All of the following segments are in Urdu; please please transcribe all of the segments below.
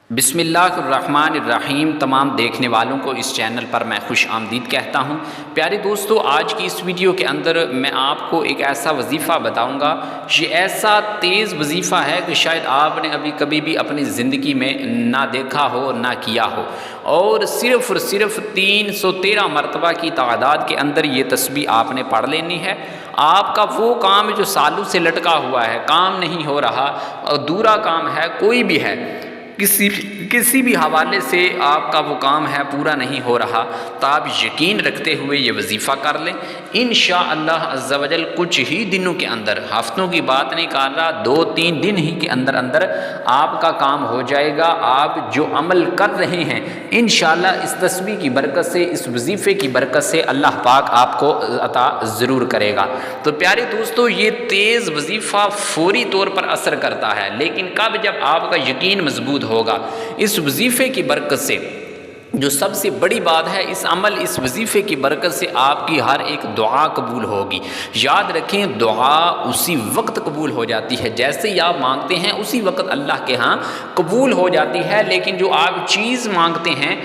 بسم اللہ الرحمن الرحیم۔ تمام دیکھنے والوں کو اس چینل پر میں خوش آمدید کہتا ہوں۔ پیارے دوستو، آج کی اس ویڈیو کے اندر میں آپ کو ایک ایسا وظیفہ بتاؤں گا۔ یہ ایسا تیز وظیفہ ہے کہ شاید آپ نے کبھی بھی اپنی زندگی میں نہ دیکھا ہو نہ کیا ہو، اور صرف 313 مرتبہ کی تعداد کے اندر یہ تسبیح آپ نے پڑھ لینی ہے۔ آپ کا وہ کام جو سالوں سے لٹکا ہوا ہے، کام نہیں ہو رہا، ادھورا کام ہے، کوئی بھی ہے، کسی بھی حوالے سے آپ کا وہ کام ہے پورا نہیں ہو رہا، تو آپ یقین رکھتے ہوئے یہ وظیفہ کر لیں۔ انشاءاللہ عز و جل کچھ ہی دنوں کے اندر، ہفتوں کی بات نہیں کر رہا، 2-3 دن ہی کے اندر آپ کا کام ہو جائے گا۔ آپ جو عمل کر رہے ہیں انشاءاللہ اس تسبیح کی برکت سے، اس وظیفے کی برکت سے اللہ پاک آپ کو عطا ضرور کرے گا۔ تو پیارے دوستو، یہ تیز وظیفہ فوری طور پر اثر کرتا ہے، لیکن کب؟ جب آپ کا یقین مضبوط ہوگا۔ اس وظیفے کی برکت سے جو سب سے بڑی بات ہے، اس وظیفے کی برکت سے آپ کی ہر ایک دعا قبول ہوگی۔ یاد رکھیں، دعا اسی وقت قبول ہو جاتی ہے، جیسے ہی آپ مانگتے ہیں اسی وقت اللہ کے ہاں قبول ہو جاتی ہے، لیکن جو آپ چیز مانگتے ہیں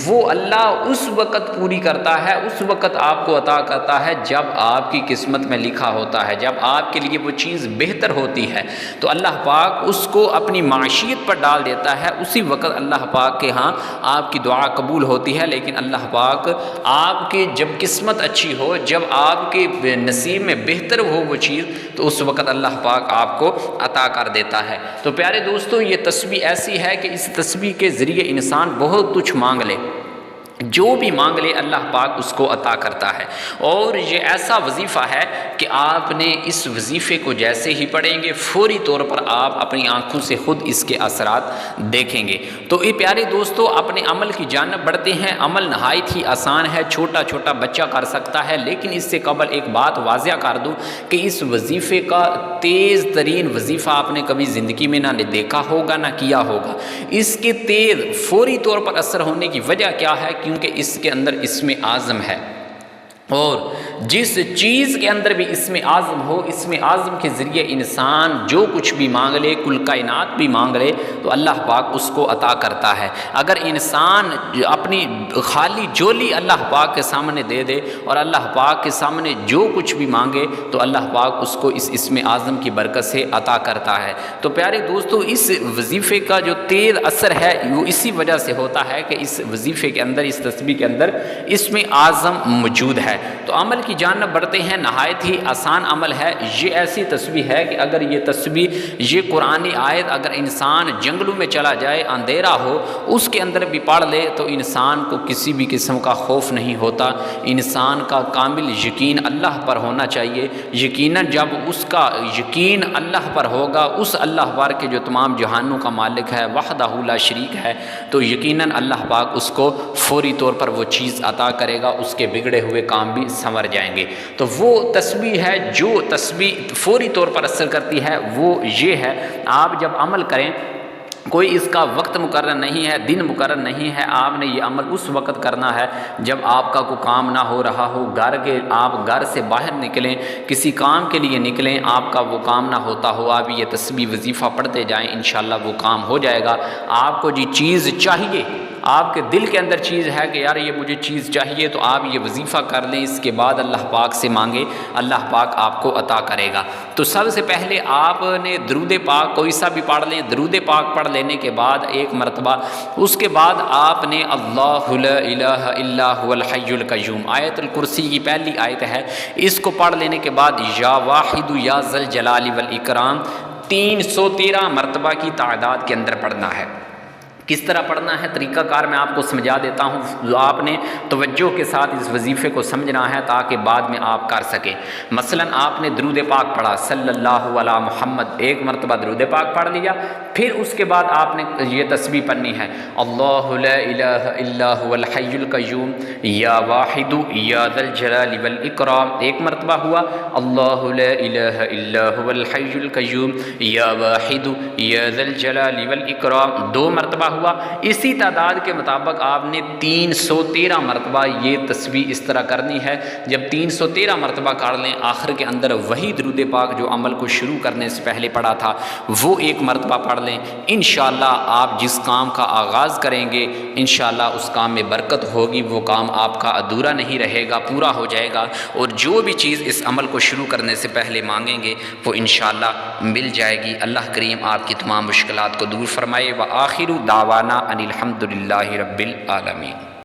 وہ اللہ اس وقت پوری کرتا ہے، اس وقت آپ کو عطا کرتا ہے جب آپ کی قسمت میں لکھا ہوتا ہے، جب آپ کے لیے وہ چیز بہتر ہوتی ہے تو اللہ پاک اس کو اپنی معیشت پر ڈال دیتا ہے۔ اسی وقت اللہ پاک کے ہاں آپ کی دعا قبول ہوتی ہے، لیکن اللہ پاک آپ کی جب قسمت اچھی ہو، جب آپ کے نصیب میں بہتر ہو وہ چیز، تو اس وقت اللہ پاک آپ کو عطا کر دیتا ہے۔ تو پیارے دوستو، یہ تسبیح ایسی ہے کہ اس تسبیح کے ذریعے انسان بہت کچھ مانگ لے، جو بھی مانگ لے اللہ پاک اس کو عطا کرتا ہے۔ اور یہ ایسا وظیفہ ہے کہ آپ نے اس وظیفے کو جیسے ہی پڑھیں گے فوری طور پر آپ اپنی آنکھوں سے خود اس کے اثرات دیکھیں گے۔ تو یہ پیارے دوستو، اپنے عمل کی جانب بڑھتے ہیں۔ عمل نہایت ہی آسان ہے، چھوٹا چھوٹا بچہ کر سکتا ہے، لیکن اس سے قبل ایک بات واضح کر دوں کہ اس وظیفے کا تیز ترین وظیفہ آپ نے کبھی زندگی میں نہ دیکھا ہوگا نہ کیا ہوگا۔ اس کے تیز فوری طور پر اثر ہونے کی وجہ کیا ہے؟ کیونکہ اس کے اندر اسم اعظم ہے، اور جس چیز کے اندر بھی اسم اعظم ہو، اسم اعظم کے ذریعے انسان جو کچھ بھی مانگ لے، کل کائنات بھی مانگ لے، تو اللہ پاک اس کو عطا کرتا ہے۔ اگر انسان اپنی خالی جولی اللہ پاک کے سامنے دے دے اور اللہ پاک کے سامنے جو کچھ بھی مانگے، تو اللہ پاک اس کو اس اسم اعظم کی برکت سے عطا کرتا ہے۔ تو پیارے دوستو، اس وظیفے کا جو تیز اثر ہے وہ اسی وجہ سے ہوتا ہے کہ اس وظیفے کے اندر، اس تسبیح کے اندر اسم اعظم موجود ہے۔ تو عمل کی جانب بڑھتے ہیں۔ نہایت ہی آسان عمل ہے۔ یہ ایسی تسبیح ہے کہ اگر یہ تسبیح، یہ قرآنی آیت اگر انسان جنگلوں میں چلا جائے، اندھیرا ہو، اس کے اندر بھی پڑھ لے تو انسان کو کسی بھی قسم کا خوف نہیں ہوتا۔ انسان کا کامل یقین اللہ پر ہونا چاہیے۔ یقیناً جب اس کا یقین اللہ پر ہوگا، اس اللہ پر کے جو تمام جہانوں کا مالک ہے، وحدہ لا شریک ہے، تو یقیناً اللہ پاک اس کو فوری طور پر وہ چیز عطا کرے گا، اس کے بگڑے ہوئے کام بھی سنور جائیں گے۔ تو وہ تسبیح ہے، جو تسبیح فوری طور پر اثر کرتی ہے، وہ یہ ہے، آپ جب عمل کریں، کوئی اس کا وقت مقرر نہیں ہے، دن مقرر نہیں ہے، آپ نے یہ عمل اس وقت کرنا ہے جب آپ کا کوئی کام نہ ہو رہا ہو، آپ گھر سے باہر نکلیں، کسی کام کے لیے نکلیں، آپ کا وہ کام نہ ہوتا ہو، آپ یہ تسبیح وظیفہ پڑھتے جائیں، انشاءاللہ وہ کام ہو جائے گا۔ آپ کو جو چیز چاہیے، آپ کے دل کے اندر چیز ہے کہ یار یہ مجھے چیز چاہیے، تو آپ یہ وظیفہ کر لیں، اس کے بعد اللہ پاک سے مانگے، اللہ پاک آپ کو عطا کرے گا۔ تو سب سے پہلے آپ نے درود پاک کوئی سا بھی پڑھ لیں، درود پاک پڑھ لینے کے بعد ایک مرتبہ، اس کے بعد آپ نے اللہ لا الہ الا هو الحی القیوم، آیت الکرسی کی پہلی آیت ہے، اس کو پڑھ لینے کے بعد یا واحد یا ذل جلال والاکرام 313 مرتبہ کی تعداد کے اندر پڑھنا ہے۔ کس طرح پڑھنا ہے، طریقہ کار میں آپ کو سمجھا دیتا ہوں۔ آپ نے توجہ کے ساتھ اس وظیفے کو سمجھنا ہے تاکہ بعد میں آپ کر سکیں۔ مثلا آپ نے درود پاک پڑھا، صلی اللہ علی محمد، ایک مرتبہ درود پاک پڑھ لیا، پھر اس کے بعد آپ نے یہ تسبیح پڑھنی ہے، اللہ لا الہ الا هو الحی القیوم یا واحد یا ذا الجلال والاکرام، ایک مرتبہ ہوا، اللہ لا الہ الا هو الحی القیوم یا واحد یا ذا الجلال والاکرام، دو مرتبہ ہوا، اسی تعداد کے مطابق آپ نے 313 مرتبہ یہ تسبیح اس طرح کرنی ہے۔ جب 313 مرتبہ کر لیں، آخر کے اندر وہی درود پاک جو عمل کو شروع کرنے سے پہلے پڑھا تھا وہ ایک مرتبہ پڑھ لیں۔ انشاءاللہ آپ جس کام کا آغاز کریں گے انشاءاللہ اس کام میں برکت ہوگی، وہ کام آپ کا ادھورا نہیں رہے گا، پورا ہو جائے گا، اور جو بھی چیز اس عمل کو شروع کرنے سے پہلے مانگیں گے وہ انشاءاللہ مل جائے گی۔ اللہ کریم آپ کی تمام مشکلات کو دور فرمائے۔ وآخر دعوانا ان الحمد للہ رب العالمین۔